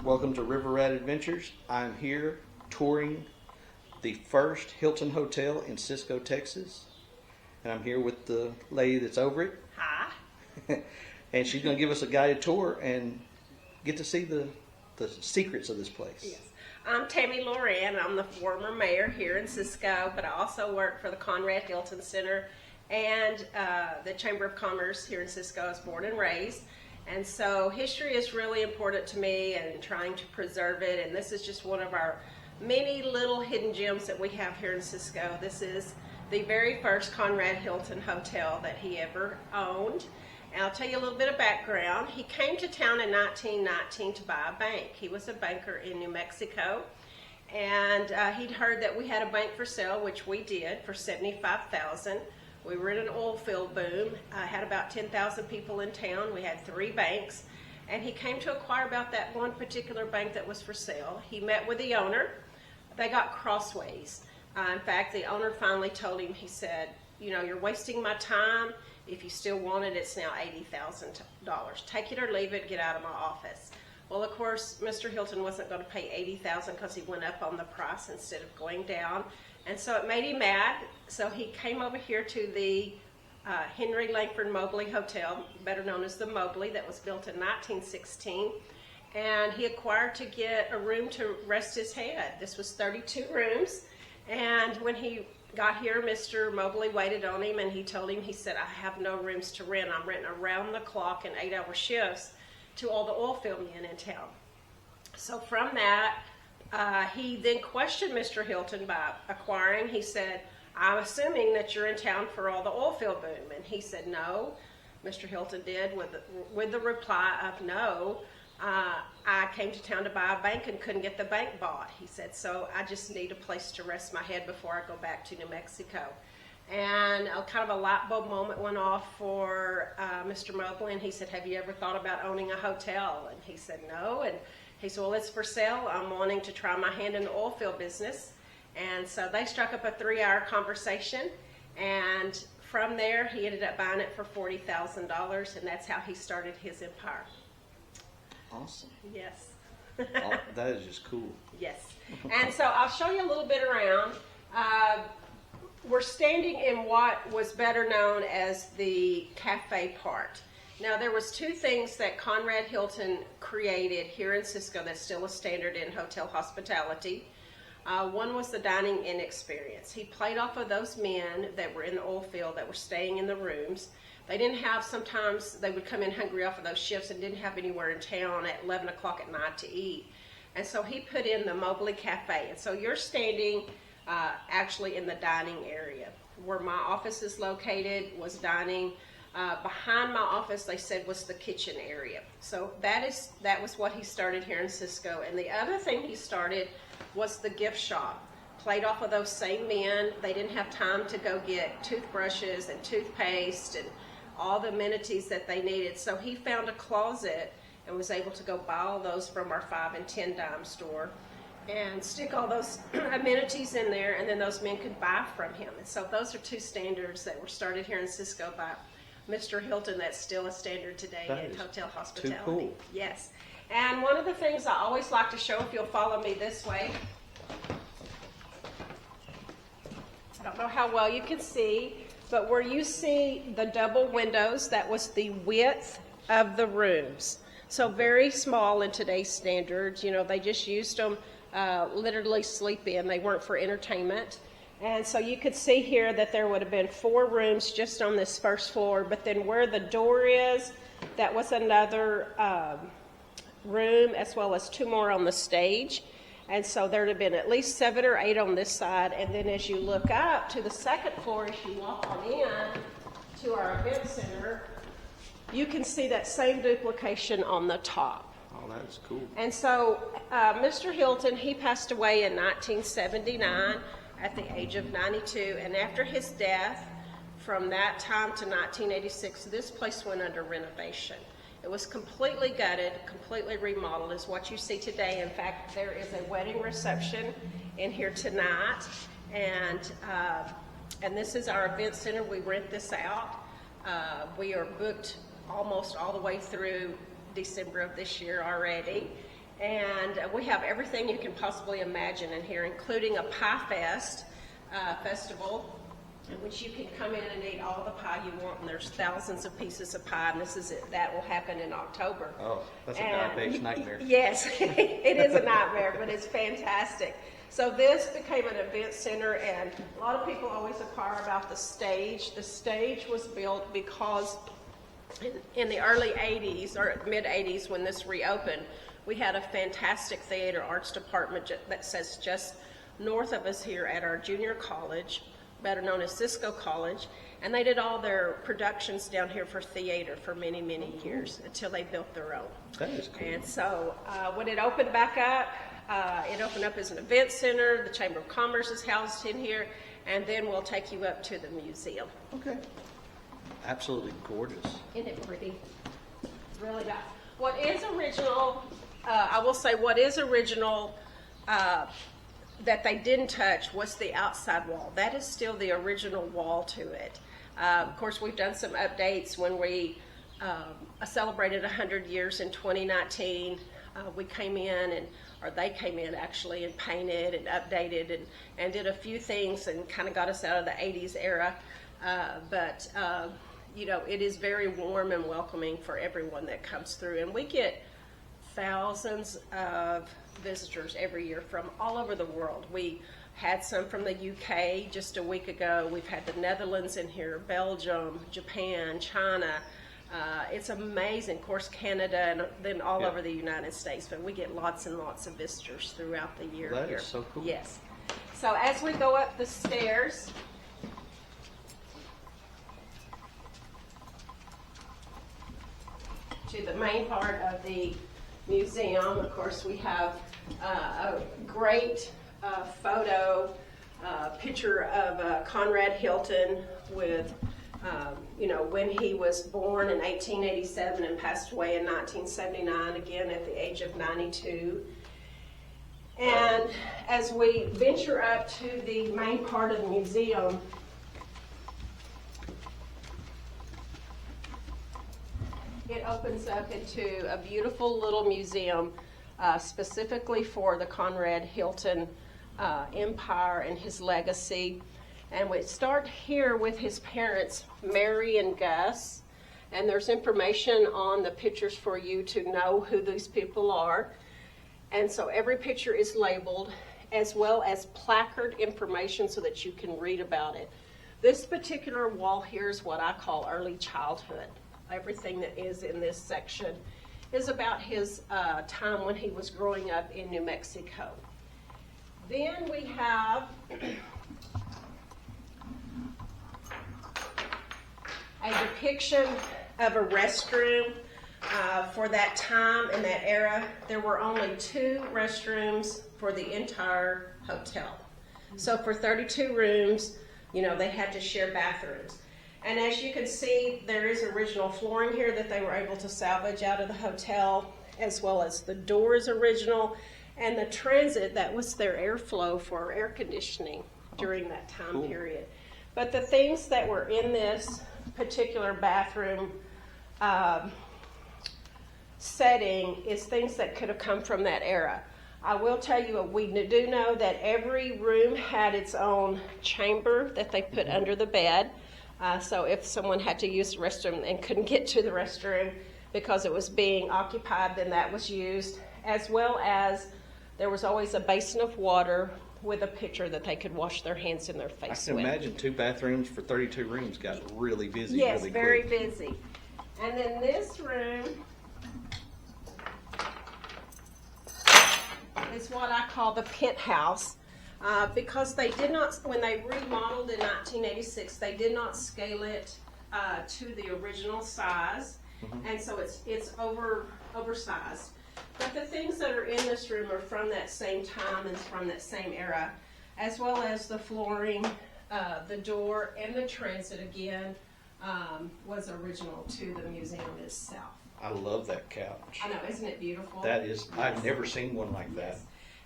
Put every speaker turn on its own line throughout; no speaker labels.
Welcome to River Rat Adventures. I'm here touring the First Hilton Hotel in Cisco, Texas. And I'm here with the lady that's over it.
Hi.
And she's going to give us a guided tour and get to see the secrets of this place.
Yes. I'm Tammy Loren. I'm the former mayor here in Cisco, but I also work for the Conrad Hilton Center and the Chamber of Commerce here in Cisco. I was born and raised. And so history is really important to me and trying to preserve it. And this is just one of our many little hidden gems that we have here in Cisco. This is the very first Conrad Hilton Hotel that he ever owned. And I'll tell you a little bit of background. He came to town in 1919 to buy a bank. He was a banker in New Mexico. And he'd heard that we had a bank for sale, which we did, for $75,000. We were in an oil field boom. I had about 10,000 people in town. We had 3 banks. And he came to inquire about that one particular bank that was for sale. He met with the owner. They got crossways. In fact, the owner finally told him, he said, you know, you're wasting my time. If you still want it, it's now $80,000. Take it or leave it, get out of my office. Well, of course, Mr. Hilton wasn't going to pay $80,000 because he went up on the price instead of going down. And so it made him mad. So he came over here to the Henry Langford Mobley Hotel, better known as the Mobley, that was built in 1916. And he acquired to get a room to rest his head. This was 32 rooms. And when he got here, Mr. Mobley waited on him, and he told him, he said, I have no rooms to rent. I'm renting around the clock in 8-hour shifts to all the oil field men in town. So from that, he then questioned Mr. Hilton by acquiring. He said, I'm assuming that you're in town for all the oil field boom. And he said, no. Mr. Hilton did with the reply of no. I came to town to buy a bank and couldn't get the bank bought. He said, so I just need a place to rest my head before I go back to New Mexico. And kind of a light bulb moment went off for Mr. Mobley, and he said, have you ever thought about owning a hotel? And he said, no. And he said, well, it's for sale. I'm wanting to try my hand in the oil field business. And so they struck up a 3-hour conversation, and from there he ended up buying it for $40,000, and that's how he started his empire.
Awesome.
Yes.
Oh, that is just cool.
Yes. And so I'll show you a little bit around. We're standing in what was better known as the cafe part. Now, there was 2 things that Conrad Hilton created here in Cisco that's still a standard in hotel hospitality. One was the dining-in experience. He played off of those men that were in the oil field that were staying in the rooms. They didn't have, sometimes they would come in hungry off of those shifts and didn't have anywhere in town at 11 o'clock at night to eat. And so he put in the Mobley Cafe. And so you're standing actually in the dining area. Where my office is located was dining. Behind my office, they said, was the kitchen area. So that was what he started here in Cisco. And the other thing he started was the gift shop. Played off of those same men. They didn't have time to go get toothbrushes and toothpaste and all the amenities that they needed. So he found a closet and was able to go buy all those from our 5 and 10 dime store and stick all those amenities in there, and then those men could buy from him. And so those are 2 standards that were started here in Cisco by Mr. Hilton. That's still a standard today in hotel hospitality.
Too cool.
Yes. And one of the things I always like to show, if you'll follow me this way, I don't know how well you can see, but where you see the double windows, that was the width of the rooms. So very small in today's standards. You know, they just used them literally sleep in. They weren't for entertainment. And so you could see here that there would have been 4 rooms just on this first floor, but then where the door is, that was another room, as well as 2 more on the stage. And so there would have been at least 7 or 8 on this side. And then as you look up to the second floor, as you walk on in to our event center, you can see that same duplication on the top.
Oh, that's cool.
And so Mr. Hilton, he passed away in 1979 at the age of 92. And after his death, from that time to 1986, this place went under renovation. It was completely gutted, completely remodeled, is what you see today. In fact, there is a wedding reception in here tonight, and this is our event center. We rent this out. We are booked almost all the way through December of this year already. And we have everything you can possibly imagine in here, including a Pie Fest festival, in which you can come in and eat all the pie you want, and there's thousands of pieces of pie, and that will happen in October.
Oh, that's a diabetes nightmare.
Yes, it is a nightmare, but it's fantastic. So this became an event center, and a lot of people always inquire about the stage. The stage was built because in the early 80s, or mid-80s, when this reopened, we had a fantastic theater arts department that sits just north of us here at our junior college, better known as Cisco College, and they did all their productions down here for theater for many, many years until they built their own.
That is cool.
And so when it opened back up, it opened up as an event center. The Chamber of Commerce is housed in here, and then we'll take you up to the museum.
Okay. Absolutely gorgeous.
Isn't it pretty? It's really nice. What is original, I will say what is original that they didn't touch was the outside wall. That is still the original wall to it. Of course, we've done some updates when we celebrated 100 years in 2019. We came in, or they came in actually, and painted and updated and did a few things and kind of got us out of the 80s era. But it is very warm and welcoming for everyone that comes through. And we get thousands of visitors every year from all over the world. We had some from the UK just a week ago. We've had the Netherlands in here, Belgium, Japan, China. It's amazing. Of course, Canada, and then all over the United States. But we get lots and lots of visitors throughout the year
That
here.
is so cool.
Yes. So as we go up the stairs, to the main part of the museum, of course, we have a great photo picture of Conrad Hilton with, when he was born in 1887 and passed away in 1979, again at the age of 92. And as we venture up to the main part of the museum, it opens up into a beautiful little museum specifically for the Conrad Hilton empire and his legacy. And we start here with his parents, Mary and Gus. And there's information on the pictures for you to know who these people are. And so every picture is labeled, as well as placard information so that you can read about it. This particular wall here is what I call early childhood. Everything that is in this section is about his time when he was growing up in New Mexico. Then we have a depiction of a restroom. For that time and that era, there were only 2 restrooms for the entire hotel. So for 32 rooms, they had to share bathrooms. And as you can see, there is original flooring here that they were able to salvage out of the hotel, as well as the door is original, and the transit, that was their airflow for air conditioning during that time period. But the things that were in this particular bathroom setting is things that could have come from that era. I will tell you, we do know that every room had its own chamber that they put under the bed. So if someone had to use the restroom and couldn't get to the restroom because it was being occupied, then that was used, as well as there was always a basin of water with a pitcher that they could wash their hands and their face
I can
with.
imagine 2 bathrooms for 32 rooms got really busy.
Yes,
really
very
quick.
busy. And then this room is what I call the penthouse. Because they did not, when they remodeled in 1986, they did not scale it to the original size, and so it's oversized. But the things that are in this room are from that same time and from that same era, as well as the flooring, the door, and the transit again was original to the museum itself.
I love that couch.
I know, isn't it beautiful?
That is, I've never seen one like that.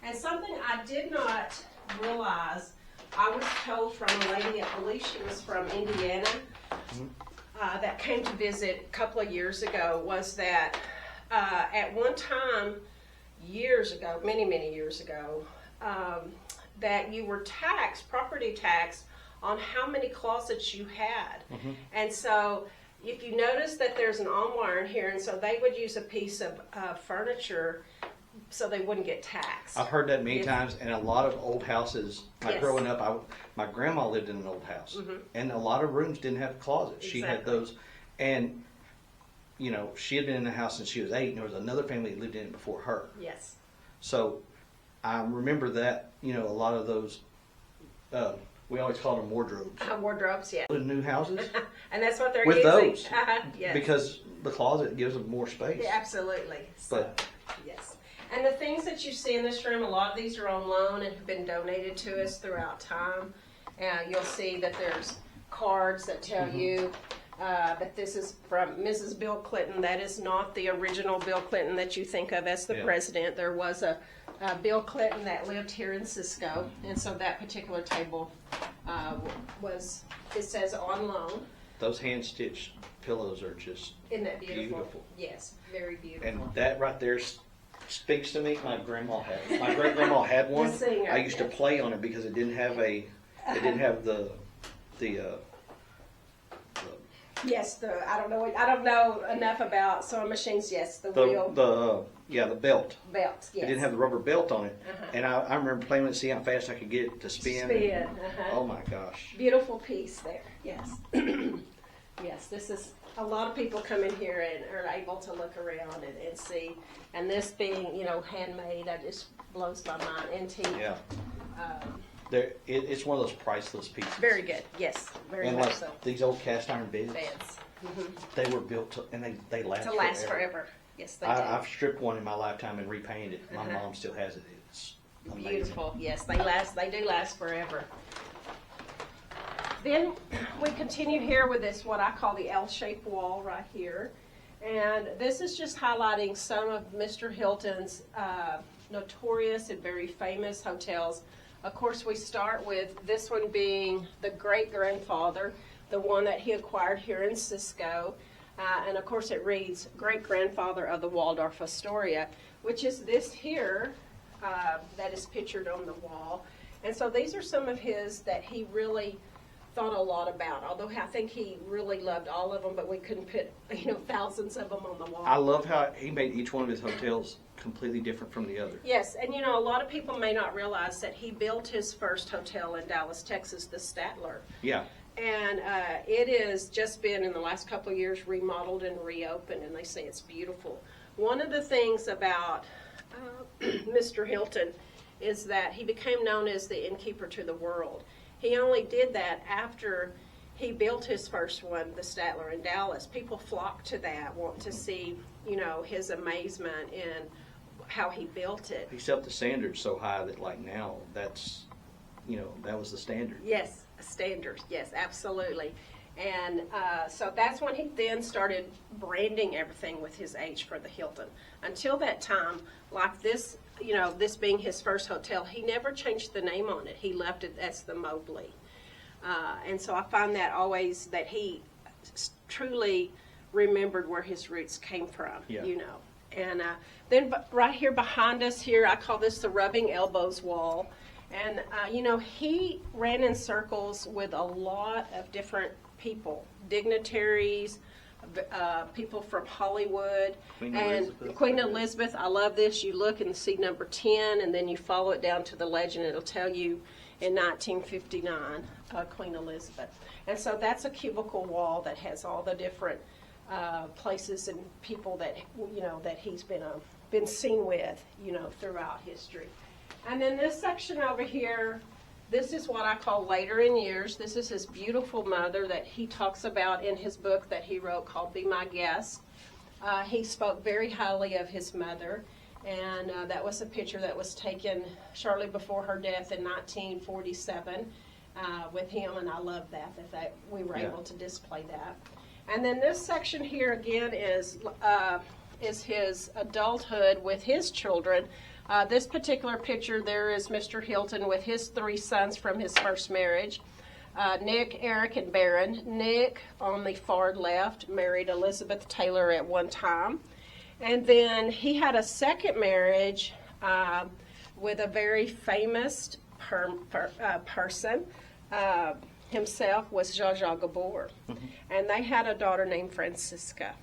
And something I did not realize, I was told from a lady, I believe she was from Indiana, that came to visit a couple of years ago, was that at one time years ago, many years ago, that you were taxed, property tax, on how many closets you had. And so if you notice that there's an armoire in here, and so they would use a piece of furniture so they wouldn't get taxed.
I've heard that many times, and a lot of old houses. Like
Yes.
growing up, my grandma lived in an old house, and a lot of rooms didn't have closets. She had
Exactly.
those, and you know, she had been in the house since she was 8, and there was another family that lived in it before her.
Yes.
So I remember that, you know, a lot of those. We always called them wardrobes.
Wardrobes, yeah.
In new houses
And that's what they're
with
using.
those,
Yes.
because the closet gives them more space.
Yeah, absolutely. So,
But
yes. And the things that you see in this room, a lot of these are on loan and have been donated to us throughout time. You'll see that there's cards that tell you that this is from Mrs. Bill Clinton. That is not the original Bill Clinton that you think of as the
Yeah.
president. There was a Bill Clinton that lived here in Cisco, and so that particular table it says on loan.
those hand stitched pillows are just,
Isn't that beautiful?
Beautiful.
Yes, very beautiful.
and that right there speaks to me. My great grandma had one.
The singer,
I used to
yes.
play on it because it didn't have the
Yes, I don't know enough about sewing machines. Yes, the wheel
the belt.
belt. Yes.
It didn't have the rubber belt on it,
Uh-huh.
and I remember playing with it, see how fast I could get it to spin.
Spin.
Oh my gosh!
Beautiful piece there. Yes. Yes, this is a lot of people come in here and are able to look around and see. And this being, you know, handmade, that just blows my mind. Antique.
Yeah,
Um,
it's one of those priceless pieces.
very good. Yes, very
And
much
like
so.
these old cast iron beds,
Beds.
they were built and they last
To last forever. Yes, they do.
I've stripped one in my lifetime and repainted it. My
Uh-huh.
mom still has it. It's amazing.
Beautiful. Yes, they last. They do last forever. Then we continue here with this, what I call the L-shaped wall right here. And this is just highlighting some of Mr. Hilton's notorious and very famous hotels. Of course, we start with this one being the great-grandfather, the one that he acquired here in Cisco. And of course, it reads great-grandfather of the Waldorf Astoria, which is this here that is pictured on the wall. And so these are some of his that he really thought a lot about, although I think he really loved all of them, but we couldn't put, you know, thousands of them on the wall.
I love how he made each one of his hotels completely different from the other.
Yes, and you know, a lot of people may not realize that he built his first hotel in Dallas, Texas, the Statler.
Yeah.
And it has just been, in the last couple of years, remodeled and reopened, and they say it's beautiful. One of the things about Mr. Hilton is that he became known as the innkeeper to the world. He only did that after he built his first one, the Statler in Dallas. People flocked to that, want to see, you know, his amazement in how he built it.
He set the standard so high that like now that's, you know, that was the standard.
Yes, standards. Yes, absolutely. And so that's when he then started branding everything with his H for the Hilton. Until that time, like this, you know, this being his first hotel, he never changed the name on it. He left it as the Mobley. And so I find that always that he truly remembered where his roots came from,
Yeah.
you know. And then right here behind us here, I call this the rubbing elbows wall. And, you know, he ran in circles with a lot of different people, dignitaries, people from Hollywood.
Queen
and
Elizabeth.
Queen Elizabeth, I love this. You look and see number 10, and then you follow it down to the legend. It'll tell you in 1959, Queen Elizabeth. And so that's a cubicle wall that has all the different places and people that, you know, that he's been seen with, you know, throughout history. And then this section over here, this is what I call later in years. This is his beautiful mother that he talks about in his book that he wrote called Be My Guest. He spoke very highly of his mother, and that was a picture that was taken shortly before her death in 1947 with him, and I love that we were able to display that. And then this section here again is his adulthood with his children. This particular picture, there is Mr. Hilton with his 3 sons from his first marriage, Nick, Eric, and Barron. Nick, on the far left, married Elizabeth Taylor at one time. And then he had a second marriage with a very famous person. Himself was Zsa Zsa Gabor. And they had a daughter named Francisca,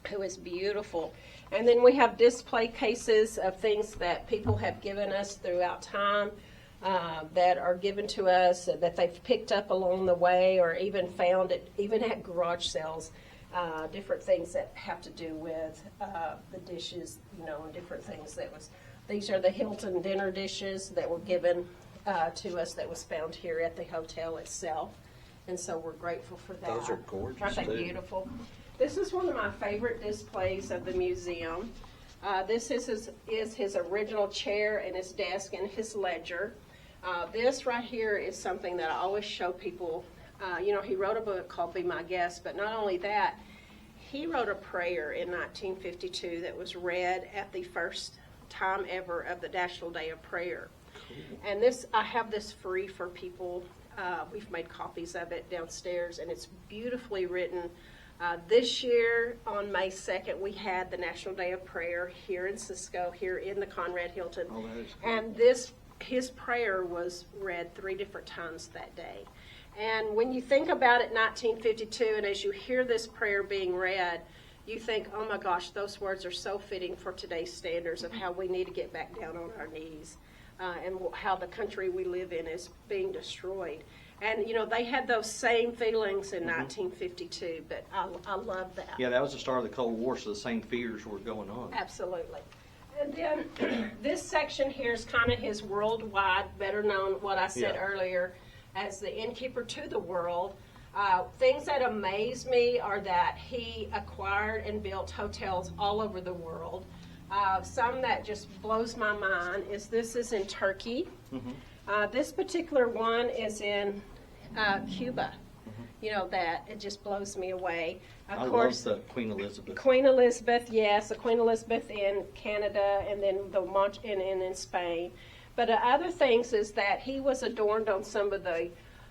who is beautiful. And then we have display cases of things that people have given us throughout time, that are given to us, that they've picked up along the way, or even found it, even at garage sales, different things that have to do with the dishes, you know, and different things that was. These are the Hilton dinner dishes that were given to us, that was found here at the hotel itself, and so we're grateful for that.
Those are gorgeous.
Aren't they beautiful? This is one of my favorite displays of the museum. This is his original chair and his desk and his ledger. This right here is something that I always show people. You know, he wrote a book called Be My Guest, but not only that, he wrote a prayer in 1952 that was read at the first time ever of the National Day of Prayer. Cool. And this, I have this free for people. We've made copies of it downstairs, and it's beautifully written. This year, on May 2nd, we had the National Day of Prayer here in Cisco, here in the Conrad Hilton.
Oh, that is cool.
And his prayer was read 3 different times that day. And when you think about it, 1952, and as you hear this prayer being read, you think, oh my gosh, those words are so fitting for today's standards of how we need to get back down on our knees, and how the country we live in is being destroyed. And, you know, they had those same feelings in 1952, but I love that.
Yeah, that was the start of the Cold War, so the same fears were going on.
Absolutely. And then this section here is kind of his worldwide, better known, what I said earlier, as the innkeeper to the world. Things that amaze me are that he acquired and built hotels all over the world. Some that just blows my mind is this is in Turkey. This particular one is in Cuba. You know, that it just blows me away.
Of course, love the Queen Elizabeth.
Queen Elizabeth, yes, the Queen Elizabeth in Canada, and then in Spain. But other things is that he was adorned on some of the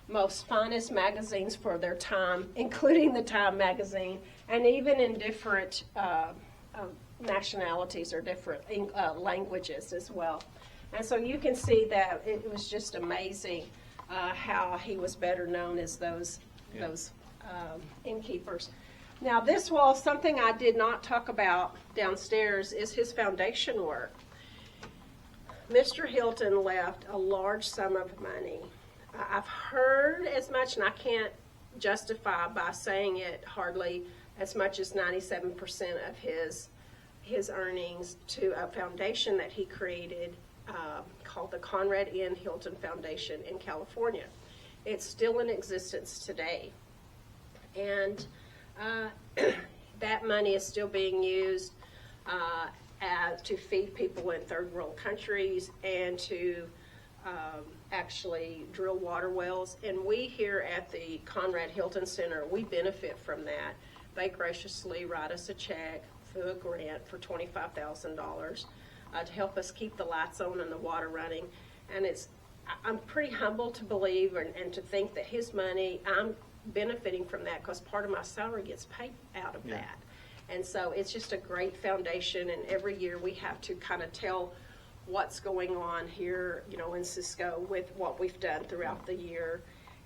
most finest magazines for their time, including the Time magazine, and even in different nationalities or different languages as well. And so you can see that it was just amazing how he was better known as those innkeepers. Now this wall, something I did not talk about downstairs, is his foundation work. Mr. Hilton left a large sum of money. I've heard as much, and I can't justify by saying it hardly, as much as 97% of his earnings to a foundation that he created called the Conrad N. Hilton Foundation in California. It's still in existence today. And that money is still being used to feed people in third world countries and to actually drill water wells. And we here at the Conrad Hilton Center, we benefit from that. They graciously write us a check through a grant for $25,000 to help us keep the lights on and the water running. And I'm pretty humbled to believe and to think that his money, I'm benefiting from that because part of my salary gets paid out of that. And so it's just a great foundation, and every year we have to kind of tell what's going on here, you know, in Cisco with what we've done throughout the year.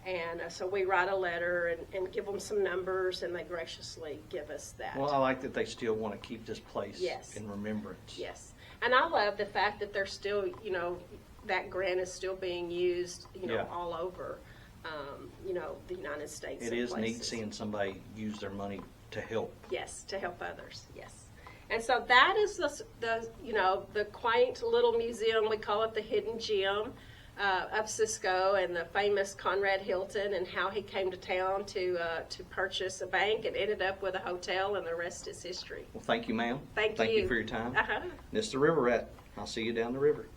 And so we write a letter and give them some numbers, and they graciously give us that.
Well, I like that they still want to keep this place in remembrance.
Yes. And I love the fact that they're still, you know, that grant is still being used, you know, all over, you know, the United States.
It is neat seeing somebody use their money to help.
Yes, to help others, yes. And so that is the you know, the quaint little museum, we call it the Hidden Gem of Cisco, and the famous Conrad Hilton, and how he came to town to purchase a bank and ended up with a hotel, and the rest is history.
Well, thank you, ma'am.
Thank
you for your time. This is the River Rat. I'll see you down the river.